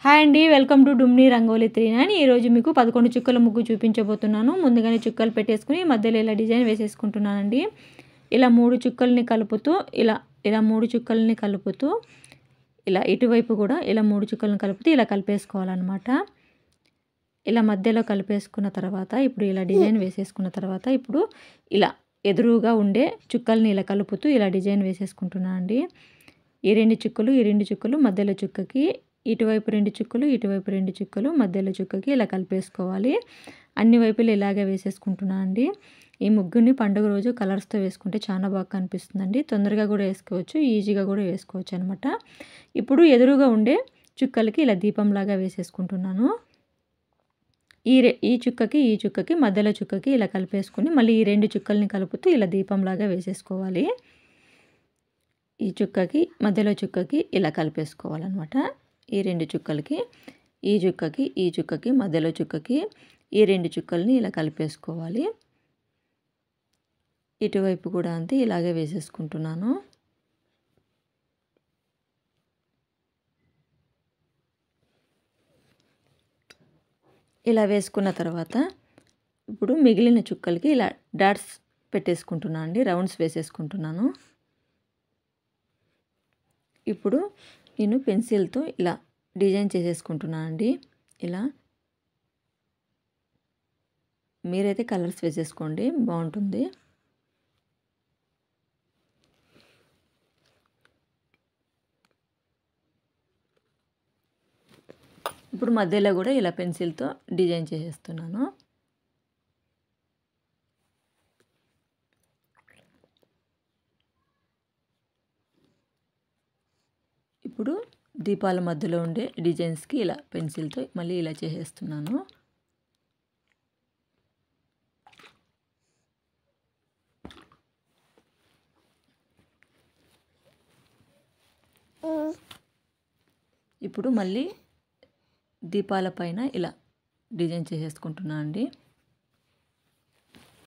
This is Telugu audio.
హాయ్ అండి, వెల్కమ్ టు డుమ్ని రంగోలి 39. ఈరోజు మీకు 11 చుక్కల ముగ్గు చూపించబోతున్నాను. ముందుగానే చుక్కలు పెట్టేసుకుని మధ్యలో ఇలా డిజైన్ వేసేసుకుంటున్నానండి. ఇలా 3 చుక్కల్ని కలుపుతూ ఇలా 3 చుక్కల్ని కలుపుతూ ఇలా ఇటువైపు కూడా ఇలా 3 చుక్కల్ని కలుపుతూ ఇలా కలిపేసుకోవాలన్నమాట. ఇలా మధ్యలో కలిపేసుకున్న తర్వాత ఇప్పుడు ఇలా డిజైన్ వేసేసుకున్న తర్వాత ఇప్పుడు ఇలా ఎదురుగా ఉండే చుక్కల్ని ఇలా కలుపుతూ ఇలా డిజైన్ వేసేసుకుంటున్నాను అండి. ఈ రెండు చుక్కలు మధ్యలో చుక్కకి, ఇటువైపు 2 చుక్కలు, ఇటువైపు 2 చుక్కలు, మధ్యలో చుక్కకి ఇలా కలిపేసుకోవాలి. అన్ని వైపులు ఇలాగే వేసేసుకుంటున్నాను అండి. ఈ ముగ్గుని పండుగ రోజు కలర్స్తో వేసుకుంటే చాలా బాగా కనిపిస్తుందండి. తొందరగా కూడా వేసుకోవచ్చు, ఈజీగా కూడా వేసుకోవచ్చు అనమాట. ఇప్పుడు ఎదురుగా ఉండే చుక్కలకి ఇలా దీపంలాగా వేసేసుకుంటున్నాను. ఈ చుక్కకి మధ్యలో చుక్కకి ఇలా కలిపేసుకుని మళ్ళీ ఈ 2 చుక్కల్ని కలుపుతూ ఇలా దీపంలాగా వేసేసుకోవాలి. ఈ చుక్కకి మధ్యలో చుక్కకి ఇలా కలిపేసుకోవాలన్నమాట. ఈ 2 చుక్కలకి, ఈ చుక్కకి మధ్యలో చుక్కకి ఈ 2 చుక్కల్ని ఇలా కలిపేసుకోవాలి. ఇటువైపు కూడా అంతే ఇలాగే వేసేసుకుంటున్నాను. ఇలా వేసుకున్న తర్వాత ఇప్పుడు మిగిలిన చుక్కలకి ఇలా డాట్స్ పెట్టేసుకుంటున్నాను అండి, రౌండ్స్ వేసేసుకుంటున్నాను. ఇప్పుడు నేను పెన్సిల్తో ఇలా డిజైన్ చేసేసుకుంటున్నాను అండి. ఇలా మీరైతే కలర్స్ వేసేసుకోండి, బాగుంటుంది. ఇప్పుడు మధ్యలో కూడా ఇలా పెన్సిల్తో డిజైన్ చేసేస్తున్నాను. ఇప్పుడు దీపాల మధ్యలో ఉండే డిజైన్స్కి ఇలా పెన్సిల్తో మళ్ళీ ఇలా చేసేస్తున్నాను. ఇప్పుడు మళ్ళీ దీపాల పైన ఇలా డిజైన్ చేసేసుకుంటున్నాను అండి.